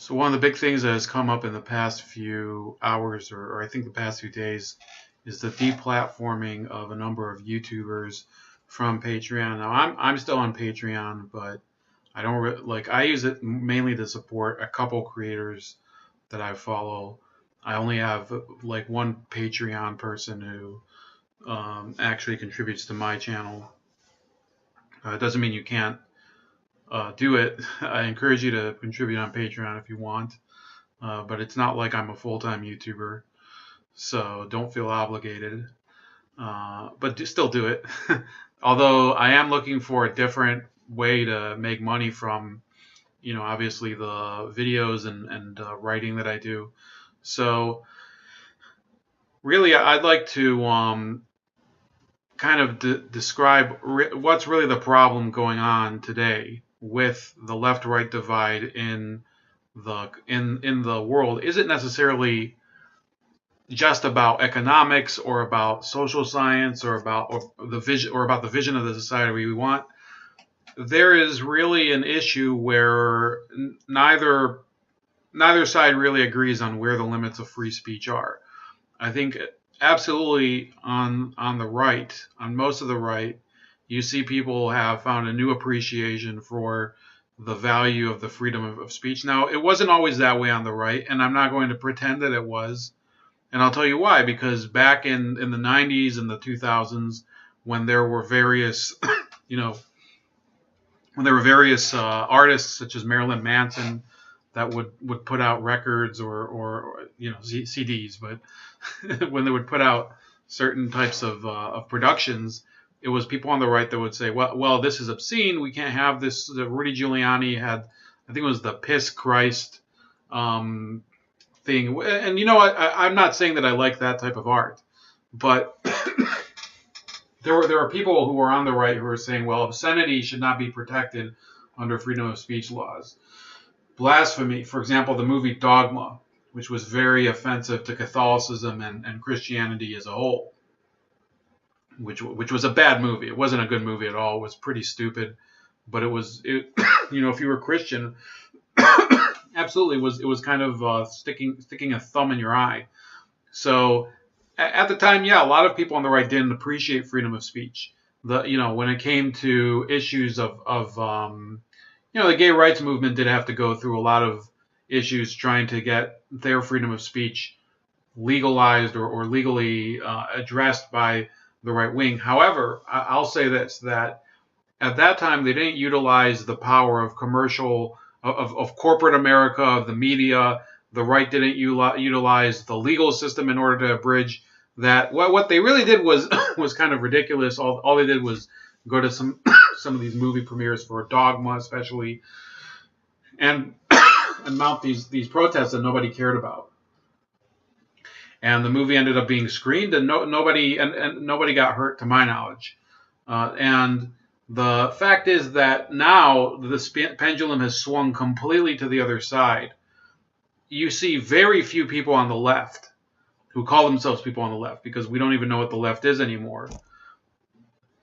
So one of the big things that has come up in the past few hours, or I think the past few days, is the deplatforming of a number of YouTubers from Patreon. Now I'm still on Patreon, but I don't like I use it mainly to support a couple creators that I follow. I only have like one Patreon person who actually contributes to my channel. It doesn't mean you can't do it. I encourage you to contribute on Patreon if you want. But it's not like I'm a full-time YouTuber, so don't feel obligated. But still do it. Although I am looking for a different way to make money from, obviously the videos and writing that I do. So really, I'd like to kind of describe what's really the problem going on today with the left-right divide in the world. Isn't necessarily just about economics or about social science or about the vision of the society we want. There is really an issue where neither side really agrees on where the limits of free speech are. I think absolutely on the right, on most of the right, you see people have found a new appreciation for the value of the freedom of speech. Now, it wasn't always that way on the right, and I'm not going to pretend that it was. And I'll tell you why, because back in the 90s and the 2000s, when there were various, artists such as Marilyn Manson that would put out records or CDs, but when they would put out certain types of productions, it was people on the right that would say, well, this is obscene. We can't have this. Rudy Giuliani had, I think it was the Piss Christ thing. And I'm not saying that I like that type of art, but there are people who are on the right who are saying, well, obscenity should not be protected under freedom of speech laws. Blasphemy, for example, the movie Dogma, which was very offensive to Catholicism and Christianity as a whole, which was a bad movie. It wasn't a good movie at all. It was pretty stupid, but if you were Christian, absolutely, it was kind of sticking a thumb in your eye. So at the time, yeah, a lot of people on the right didn't appreciate freedom of speech. When it came to issues of the gay rights movement did have to go through a lot of issues trying to get their freedom of speech legalized or legally addressed by the right wing. However, I'll say this, that at that time they didn't utilize the power of of corporate America, of the media. The right didn't utilize the legal system in order to bridge that. What they really did was kind of ridiculous. All they did was go to some of these movie premieres for Dogma, especially, and mount these protests that nobody cared about. And the movie ended up being screened, and nobody got hurt, to my knowledge. And the fact is that now the pendulum has swung completely to the other side. You see very few people on the left who call themselves people on the left, because we don't even know what the left is anymore,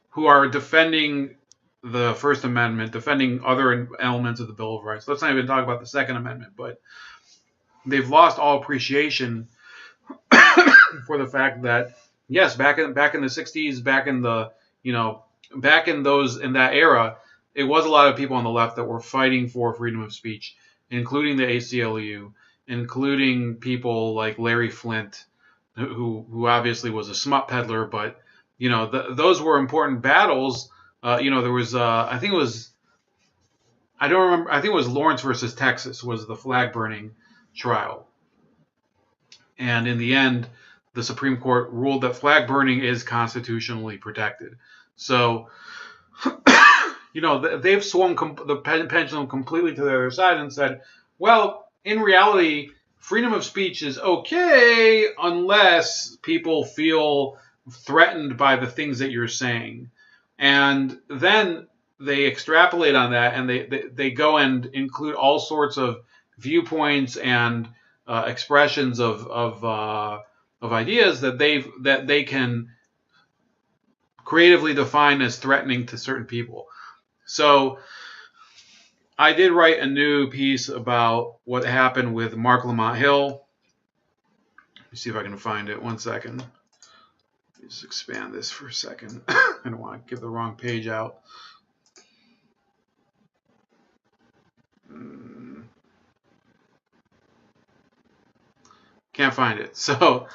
who are defending the First Amendment, defending other elements of the Bill of Rights. Let's not even talk about the Second Amendment, but they've lost all appreciation for the fact that, yes, back in the 60s, back in that era, it was a lot of people on the left that were fighting for freedom of speech, including the ACLU, including people like Larry Flint, who obviously was a smut peddler, but those were important battles. There was I think it was Lawrence versus Texas was the flag burning trial, and in the end, the Supreme Court ruled that flag burning is constitutionally protected. So, they've swung the pendulum completely to the other side and said, well, in reality, freedom of speech is okay unless people feel threatened by the things that you're saying. And then they extrapolate on that, and they go and include all sorts of viewpoints and expressions of ideas that they can creatively define as threatening to certain people. So I did write a new piece about what happened with Mark Lamont Hill. Let me see if I can find it. 1 second. Let me just expand this for a second. I don't want to give the wrong page out. Can't find it. So,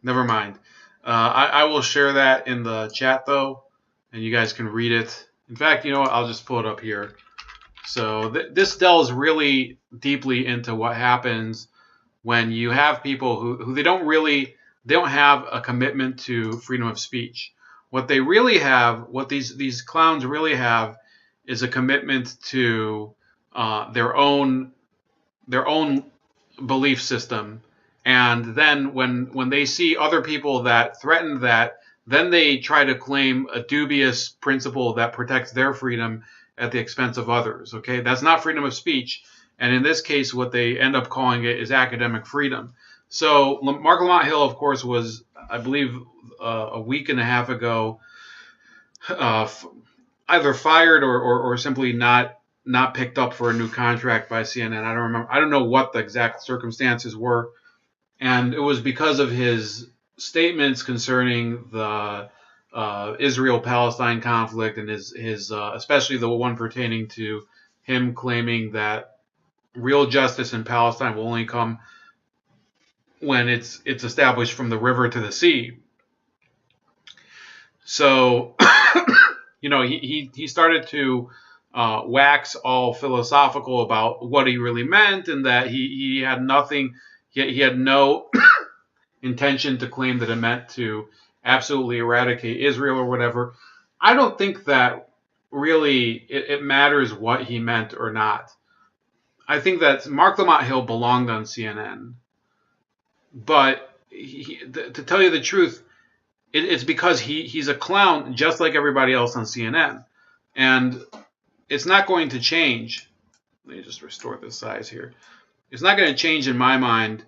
never mind. I will share that in the chat, though, and you guys can read it. In fact, you know what? I'll just pull it up here. So this delves really deeply into what happens when you have people who they don't have a commitment to freedom of speech. What they really have, what these clowns really have, is a commitment to their own belief system. And then when they see other people that threaten that, then they try to claim a dubious principle that protects their freedom at the expense of others. Okay, that's not freedom of speech. And in this case, what they end up calling it is academic freedom. So Mark Lamont Hill, of course, was, I believe, a week and a half ago, either fired or simply not picked up for a new contract by CNN. I don't remember. I don't know what the exact circumstances were. And it was because of his statements concerning the Israel-Palestine conflict and his especially the one pertaining to him claiming that real justice in Palestine will only come when it's established from the river to the sea. So, you know, he started to wax all philosophical about what he really meant, and that he had nothing. He had no intention to claim that it meant to absolutely eradicate Israel or whatever. I don't think that really it matters what he meant or not. I think that Mark Lamont Hill belonged on CNN. But to tell you the truth, it's because he's a clown just like everybody else on CNN. And it's not going to change. Let me just restore the size here. It's not going to change in my mind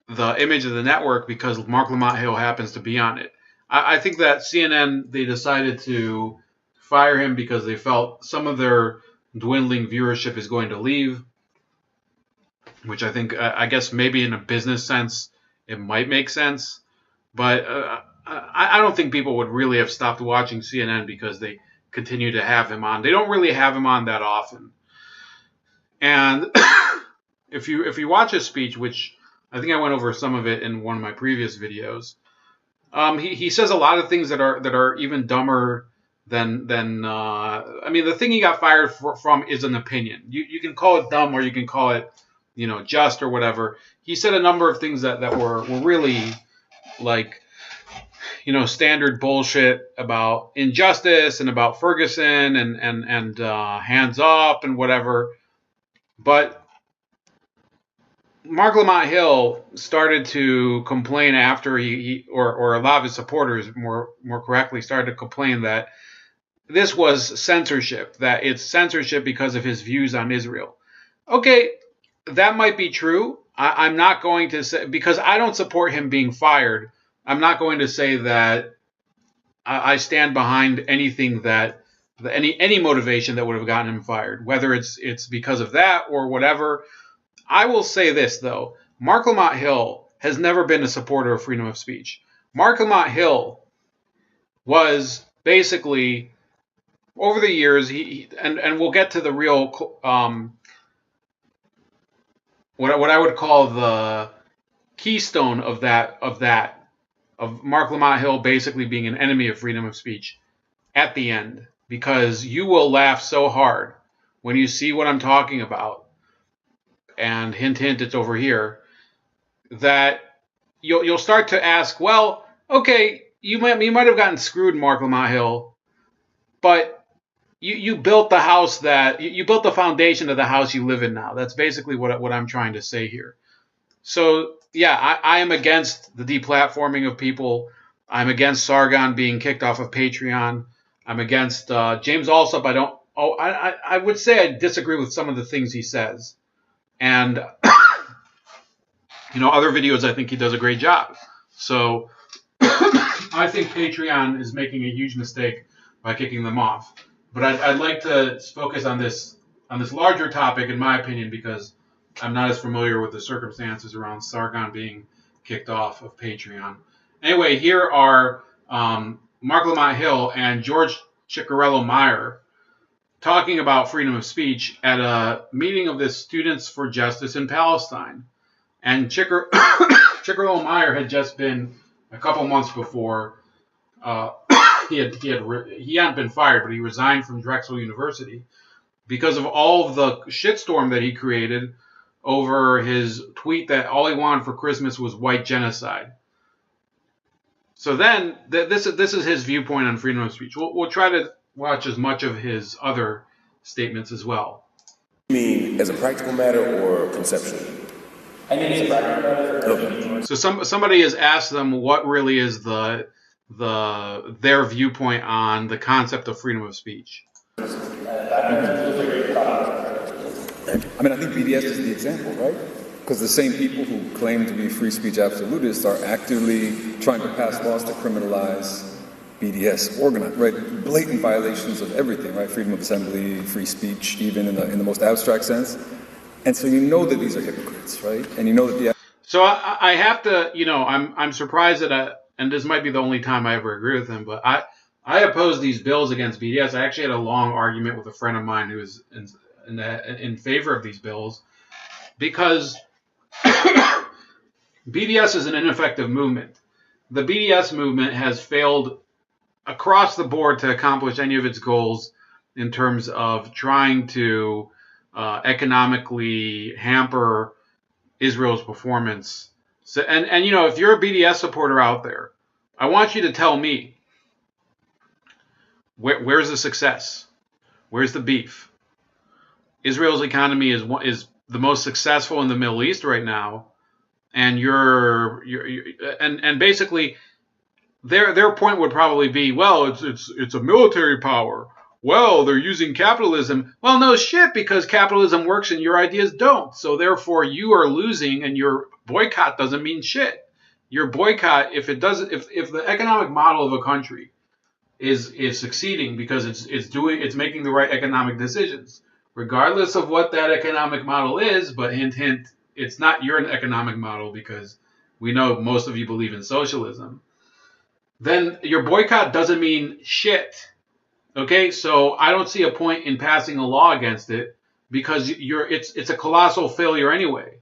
the image of the network because Mark Lamont Hill happens to be on it. I think that CNN, they decided to fire him because they felt some of their dwindling viewership is going to leave, which I think, I guess maybe in a business sense, it might make sense. But I don't think people would really have stopped watching CNN because they continue to have him on. They don't really have him on that often. And if you watch his speech, which I think I went over some of it in one of my previous videos, he says a lot of things that are even dumber than I mean, the thing he got fired from is an opinion. You can call it dumb or you can call it, you know, just or whatever. He said a number of things that were really like, you know, standard bullshit about injustice and about Ferguson and hands up and whatever. But Mark Lamont Hill started to complain after or a lot of his supporters, more correctly, started to complain that this was censorship, that it's censorship because of his views on Israel. Okay, that might be true. I'm not going to say, because I don't support him being fired, I'm not going to say that I stand behind anything that any motivation that would have gotten him fired, whether it's because of that or whatever. I will say this, though. Mark Lamont Hill has never been a supporter of freedom of speech. Mark Lamont Hill was basically, over the years, and we'll get to the real, what I would call the keystone of Mark Lamont Hill basically being an enemy of freedom of speech at the end, because you will laugh so hard when you see what I'm talking about. And hint, hint, it's over here, that you'll start to ask, well, okay, you might have gotten screwed, Mark Lamont Hill, but you built the house you built the foundation of the house you live in now. That's basically what I'm trying to say here. So yeah, I am against the deplatforming of people. I'm against Sargon being kicked off of Patreon. I'm against James Alsop. I would say I disagree with some of the things he says. And, you know, other videos, I think he does a great job. So I think Patreon is making a huge mistake by kicking them off. But I'd like to focus on this on this larger topic, in my opinion, because I'm not as familiar with the circumstances around Sargon being kicked off of Patreon. Anyway, here are Mark Lamont Hill and George Ciccariello-Maher talking about freedom of speech at a meeting of the Students for Justice in Palestine. And Ciccariello-Maher had just been, a couple months before, he hadn't been fired, but he resigned from Drexel University because of all of the shitstorm that he created over his tweet that all he wanted for Christmas was white genocide. So then, this is his viewpoint on freedom of speech. We'll try to watch as much of his other statements as well. You mean as a practical matter or conceptually? I mean, it's a practical matter. Okay. So somebody has asked them what really is their viewpoint on the concept of freedom of speech. I mean, I think BDS is the example, right? Because the same people who claim to be free speech absolutists are actively trying to pass laws to criminalize BDS, organized, right? Blatant violations of everything, right? Freedom of assembly, free speech, even in the most abstract sense. And so you know that these are hypocrites, right? And you know that the... So I have to, I'm surprised that and this might be the only time I ever agree with him, but I oppose these bills against BDS. I actually had a long argument with a friend of mine who was in favor of these bills because BDS is an ineffective movement. The BDS movement has failed across the board to accomplish any of its goals in terms of trying to economically hamper Israel's performance. So, and if you're a BDS supporter out there, I want you to tell me, where's the success? Where's the beef? Israel's economy is the most successful in the Middle East right now, and and basically their point would probably be, well, it's a military power. Well, they're using capitalism. Well, no shit, because capitalism works and your ideas don't. So therefore, you are losing, and your boycott doesn't mean shit. Your boycott, if the economic model of a country is succeeding because it's making the right economic decisions, regardless of what that economic model is. But hint, hint, it's not your economic model because we know most of you believe in socialism. Then your boycott doesn't mean shit. Okay, so I don't see a point in passing a law against it because it's a colossal failure anyway,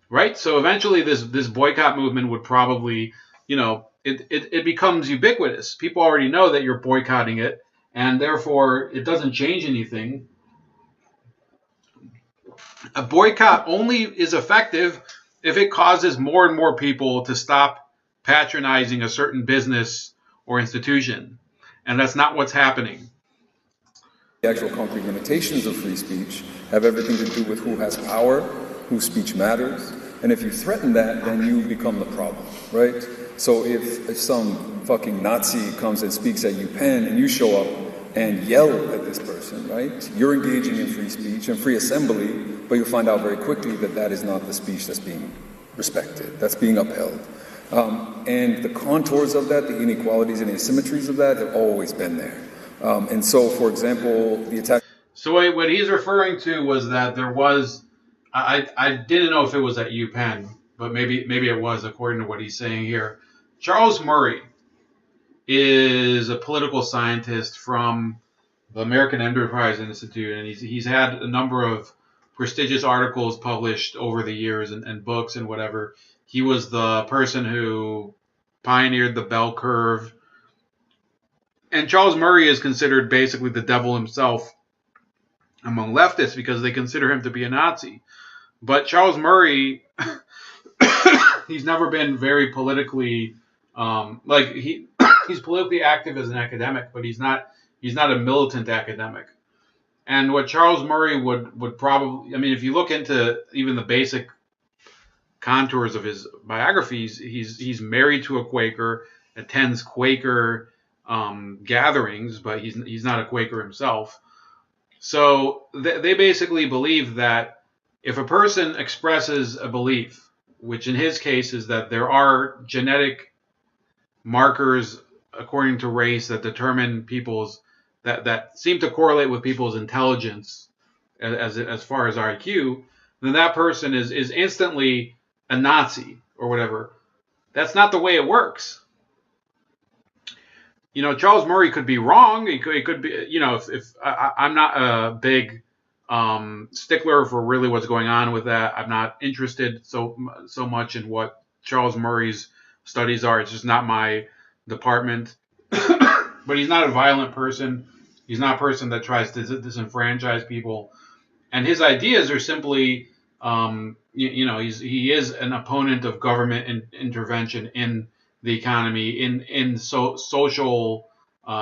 right? So eventually this boycott movement would probably, it becomes ubiquitous. People already know that you're boycotting it, and therefore it doesn't change anything. A boycott only is effective if it causes more and more people to stop patronizing a certain business or institution. And that's not what's happening. The actual concrete limitations of free speech have everything to do with who has power, whose speech matters. And if you threaten that, then you become the problem, right? So if some fucking Nazi comes and speaks at UPenn and you show up and yell at this person, right? You're engaging in free speech and free assembly, but you'll find out very quickly that that is not the speech that's being respected, that's being upheld. And the contours of that, the inequalities and asymmetries of that have always been there. And so, for example, the attack... So what he's referring to was that there was... I didn't know if it was at UPenn, but maybe it was, according to what he's saying here. Charles Murray is a political scientist from the American Enterprise Institute, and he's had a number of prestigious articles published over the years and books and whatever. He was the person who pioneered the bell curve. And Charles Murray is considered basically the devil himself among leftists because they consider him to be a Nazi. But Charles Murray, he's never been very politically, he's politically active as an academic, but he's not a militant academic. And what Charles Murray would probably, if you look into even the basic contours of his biographies, he's married to a Quaker, attends Quaker gatherings, but he's not a Quaker himself. So they basically believe that if a person expresses a belief, which in his case is that there are genetic markers according to race that determine that seem to correlate with people's intelligence as far as IQ, then that person is instantly a Nazi or whatever. That's not the way it works. Charles Murray could be wrong. He could be, if I'm not a big stickler for really what's going on with that. I'm not interested so much in what Charles Murray's studies are. It's just not my department. But he's not a violent person. He's not a person that tries to disenfranchise people. And his ideas are simply, he is an opponent of government intervention in the economy, in social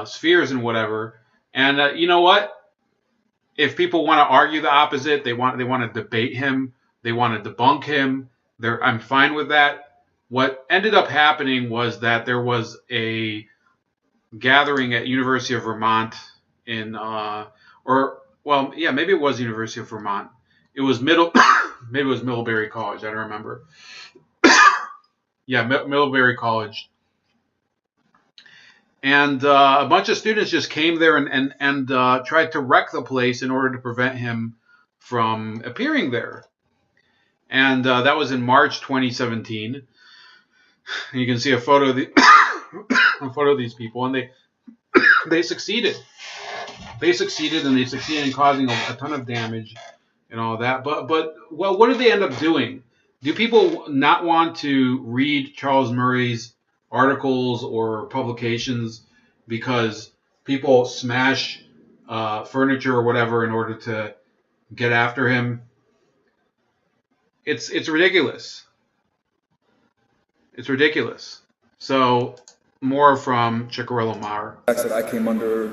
spheres and whatever. And you know what? If people want to argue the opposite, they want to debate him, they want to debunk him. I'm fine with that. What ended up happening was that there was a gathering at University of Vermont maybe it was University of Vermont. It was maybe it was Middlebury College. I don't remember. Yeah, Middlebury College. And a bunch of students just came there and tried to wreck the place in order to prevent him from appearing there. And that was in March 2017. And you can see a photo of these people, and they succeeded. They succeeded, and they succeeded in causing a ton of damage and all that. But what did they end up doing? Do people not want to read Charles Murray's articles or publications because people smash furniture or whatever in order to get after him? It's ridiculous. It's ridiculous. So more from Ciccariello-Maher. That I came under.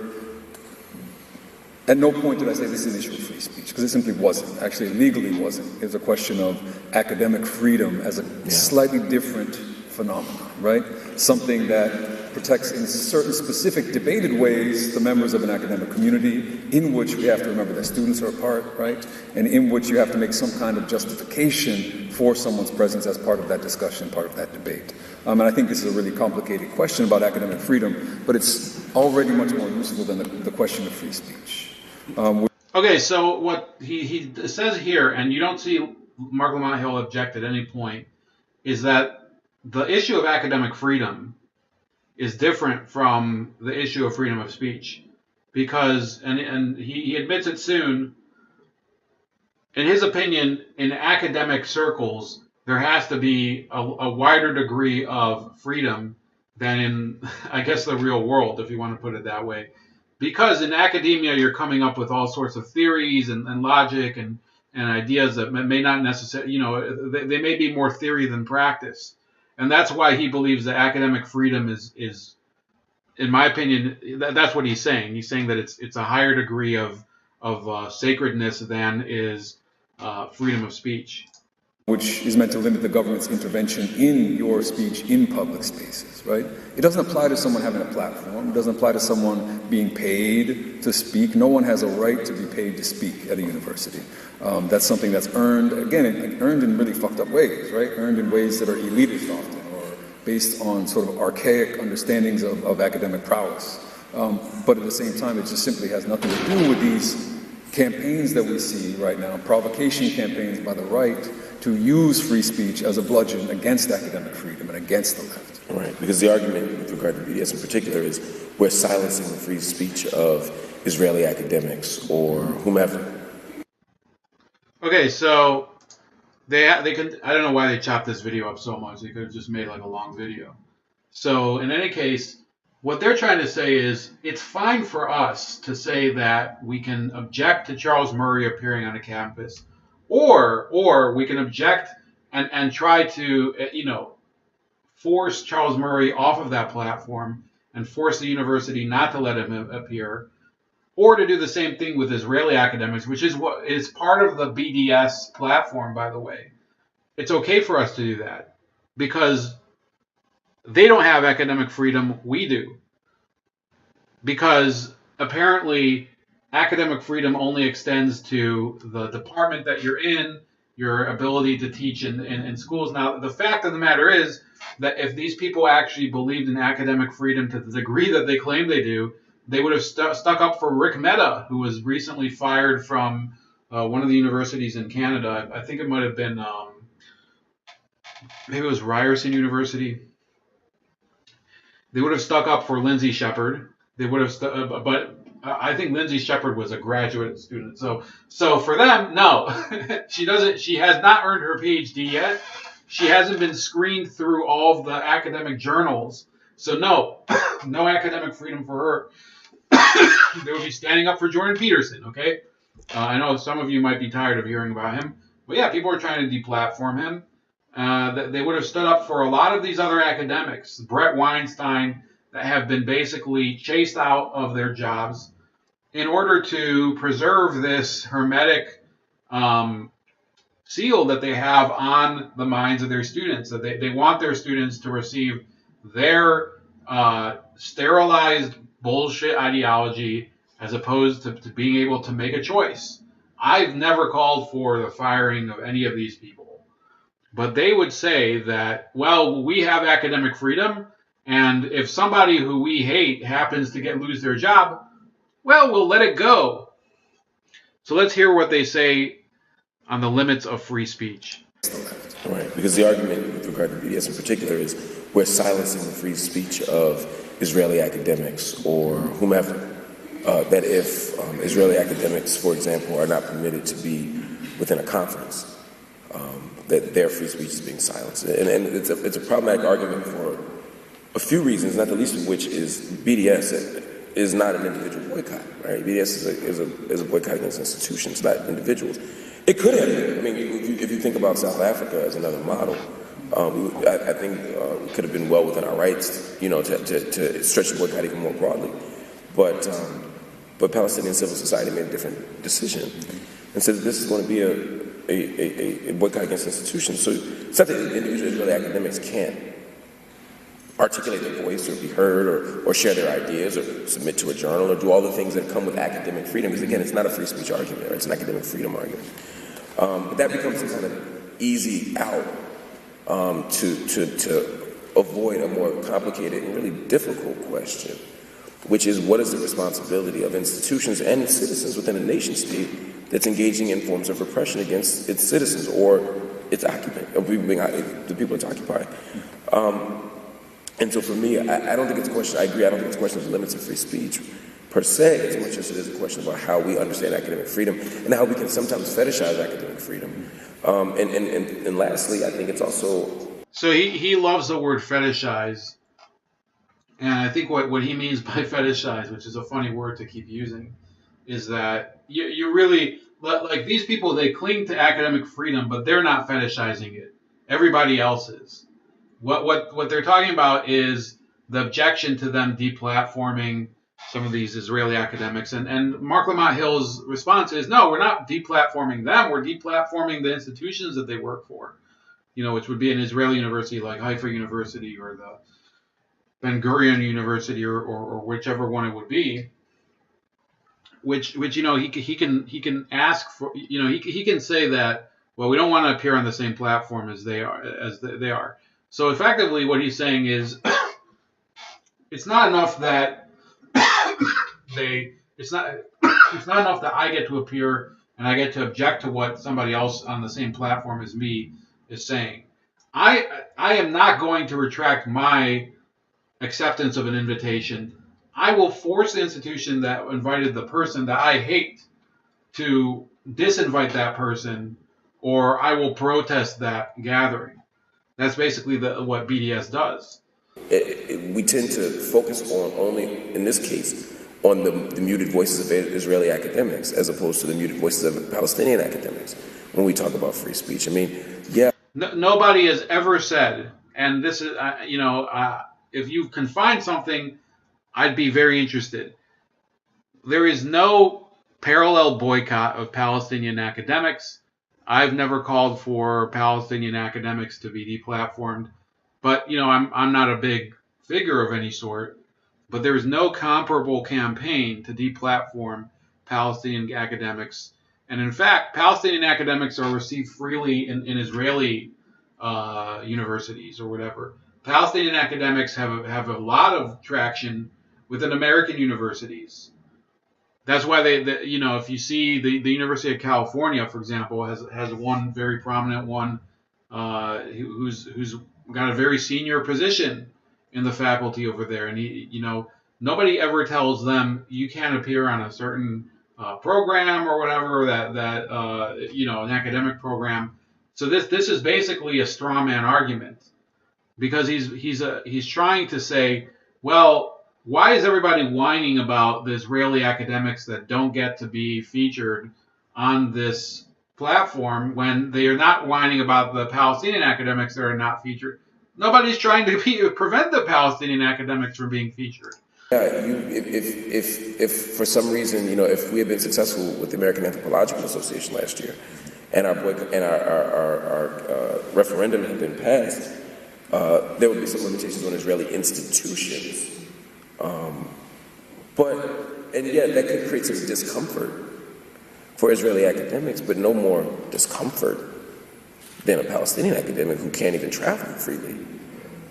At no point did I say this is an issue of free speech, because it simply wasn't. Actually, it legally wasn't. It was a question of academic freedom as a slightly different phenomenon, right? Something that protects in certain specific debated ways the members of an academic community, in which we have to remember that students are a part, right? And in which you have to make some kind of justification for someone's presence as part of that discussion, part of that debate. And I think this is a really complicated question about academic freedom, but it's already much more useful than the question of free speech. Okay, so what he says here, and you don't see Mark Lamont Hill object at any point, is that the issue of academic freedom is different from the issue of freedom of speech. Because, and he admits it soon, in his opinion, in academic circles, there has to be a wider degree of freedom than in, I guess, the real world, if you want to put it that way. Because in academia, you're coming up with all sorts of theories and logic and ideas that may not necessarily, they may be more theory than practice. And that's why he believes that academic freedom is in my opinion, that's what he's saying. He's saying that it's a higher degree of sacredness than is freedom of speech. Which is meant to limit the government's intervention in your speech in public spaces, right? It doesn't apply to someone having a platform. It doesn't apply to someone being paid to speak. No one has a right to be paid to speak at a university. That's something that's earned, again, earned in really fucked up ways, right? Earned in ways that are elitist often, or based on sort of archaic understandings of academic prowess. But at the same time, it just simply has nothing to do with these campaigns that we see right now, provocation campaigns by the right, to use free speech as a bludgeon against academic freedom and against the left. Right, because the argument with regard to BDS in particular is we're silencing the free speech of Israeli academics or whomever. Okay, so they could, I don't know why they chopped this video up so much. They could have just made like a long video. So in any case, what they're trying to say is it's fine for us to say that we can object to Charles Murray appearing on a campus, or we can object and try to, force Charles Murray off of that platform and force the university not to let him appear, or to do the same thing with Israeli academics, which is what is part of the BDS platform, by the way. It's okay for us to do that because they don't have academic freedom, we do. Because apparently academic freedom only extends to the department that you're in, your ability to teach in schools. Now, the fact of the matter is that if these people actually believed in academic freedom to the degree that they claim they do, they would have stuck up for Rick Mehta, who was recently fired from one of the universities in Canada. I think it might have been maybe it was Ryerson University. They would have stuck up for Lindsay Shepherd. They would have, but I think Lindsay Shepherd was a graduate student. So for them, no, she doesn't. She has not earned her PhD yet. She hasn't been screened through all of the academic journals. So no, no academic freedom for her. They would be standing up for Jordan Peterson. Okay, I know some of you might be tired of hearing about him, but yeah, people are trying to deplatform him. They would have stood up for a lot of these other academics, Brett Weinstein, that have been basically chased out of their jobs in order to preserve this hermetic seal that they have on the minds of their students. That they want their students to receive their sterilized bullshit ideology as opposed to being able to make a choice. I've never called for the firing of any of these people. But they would say that, well, we have academic freedom, and if somebody who we hate happens to lose their job, well, we'll let it go. So let's hear what they say on the limits of free speech. Right, because the argument with regard to BDS in particular is we're silencing the free speech of Israeli academics or whomever. That if Israeli academics, for example, are not permitted to be within a conference, that their free speech is being silenced. And it's a problematic argument for a few reasons, not the least of which is BDS is not an individual boycott, right? BDS is a boycott against institutions, not individuals. It could have been. I mean, if you think about South Africa as another model, I think it could have been well within our rights, to stretch the boycott even more broadly. But Palestinian civil society made a different decision and said that this is going to be a boycott against institutions. So it's not that individual Israeli academics can't articulate their voice or be heard or share their ideas or submit to a journal or do all the things that come with academic freedom. Because again, it's not a free speech argument, right? It's an academic freedom argument. But that becomes a kind of easy out to avoid a more complicated and really difficult question, which is what is the responsibility of institutions and citizens within a nation state that's engaging in forms of repression against its citizens or its occupant, or the people it's occupying. And so for me, I don't think it's a question, I agree, I don't think it's a question of the limits of free speech per se, as much as it is a question about how we understand academic freedom and how we can sometimes fetishize academic freedom. And lastly, I think it's also... So he loves the word fetishize. And I think what he means by fetishize, which is a funny word to keep using, is that you really, like these people, they cling to academic freedom, but they're not fetishizing it. Everybody else is. What they're talking about is the objection to them deplatforming some of these Israeli academics. And Mark Lamont Hill's response is, no, we're not deplatforming them. We're deplatforming the institutions that they work for, which would be an Israeli university like Haifa University or the Ben Gurion University or whichever one it would be, which he can ask for, he can say that, well, we don't want to appear on the same platform as they are. So effectively what he's saying is it's not enough that it's not enough that I get to appear and I get to object to what somebody else on the same platform as me is saying. I am not going to retract my acceptance of an invitation. I will force the institution that invited the person that I hate to disinvite that person, or I will protest that gathering. That's basically what BDS does. We tend to focus on only, in this case, on the muted voices of Israeli academics as opposed to the muted voices of Palestinian academics when we talk about free speech. I mean, yeah. Nobody has ever said, and this is, if you can find something, I'd be very interested. There is no parallel boycott of Palestinian academics. I've never called for Palestinian academics to be deplatformed, but I'm not a big figure of any sort. But there is no comparable campaign to deplatform Palestinian academics, and in fact, Palestinian academics are received freely in Israeli universities or whatever. Palestinian academics have a lot of traction within American universities. That's why you know, if you see the University of California, for example, has one very prominent one who's got a very senior position in the faculty over there, and you know, nobody ever tells them you can't appear on a certain program or whatever that you know, an academic program. So this is basically a straw man argument because he's trying to say, well, why is everybody whining about the Israeli academics that don't get to be featured on this platform when they are not whining about the Palestinian academics that are not featured? Nobody's trying to prevent the Palestinian academics from being featured. Yeah, if for some reason, you know, if we had been successful with the American Anthropological Association last year, and our referendum had been passed, there would be some limitations on Israeli institutions. And yeah, that could create some discomfort for Israeli academics, but no more discomfort than a Palestinian academic who can't even travel freely,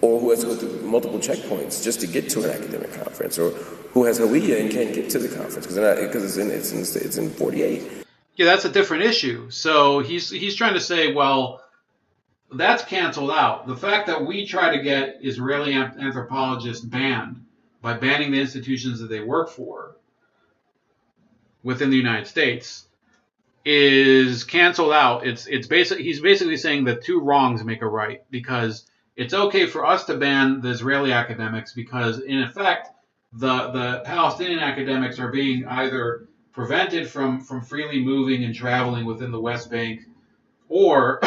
or who has to go through multiple checkpoints just to get to an academic conference, or who has Hawiyah and can't get to the conference because it's in 48. Yeah, that's a different issue. So he's trying to say, well, that's canceled out. The fact that we try to get Israeli anthropologists banned by banning the institutions that they work for within the United States is canceled out. He's basically saying that two wrongs make a right, because it's okay for us to ban the Israeli academics because in effect the Palestinian academics are being either prevented from freely moving and traveling within the West Bank, or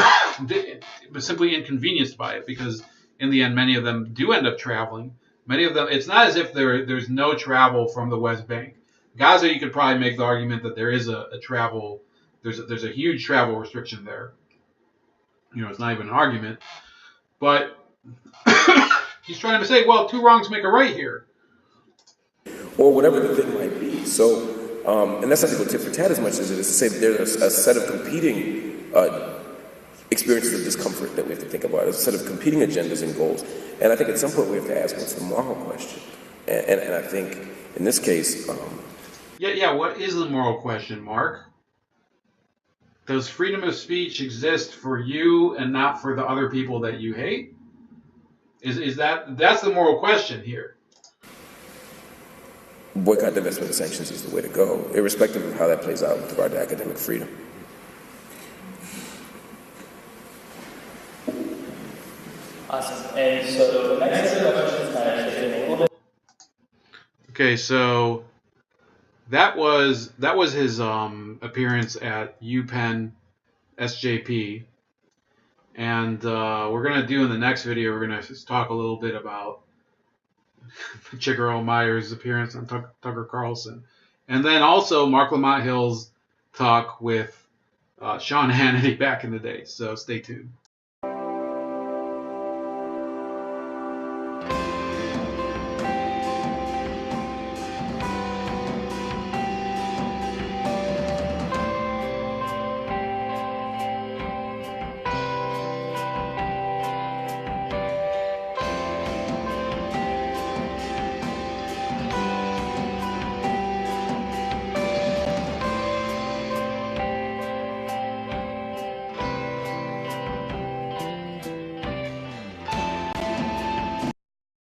simply inconvenienced by it, because in the end many of them do end up traveling. Many of them, it's not as if there's no travel from the West Bank. Gaza, you could probably make the argument that there is a travel, there's a huge travel restriction there. You know, it's not even an argument. But he's trying to say, well, two wrongs make a right here. Or whatever the thing might be. So, and that's not to go tit for tat as much as it is to say that there's a set of competing experiences of discomfort that we have to think about, a set of competing agendas and goals. And I think at some point we have to ask what's the moral question. And I think in this case... Yeah, what is the moral question, Mark? Does freedom of speech exist for you and not for the other people that you hate? That's the moral question here? Boycott, divestment, and sanctions is the way to go, irrespective of how that plays out with regard to academic freedom. Awesome. And so the next set of questions kind of shifting a little bit. Okay, so that was his appearance at UPenn SJP, and we're gonna do in the next video. We're gonna just talk a little bit about Ciccariello-Maher's appearance on Tucker Carlson, and then also Mark Lamont Hill's talk with Sean Hannity back in the day. So stay tuned.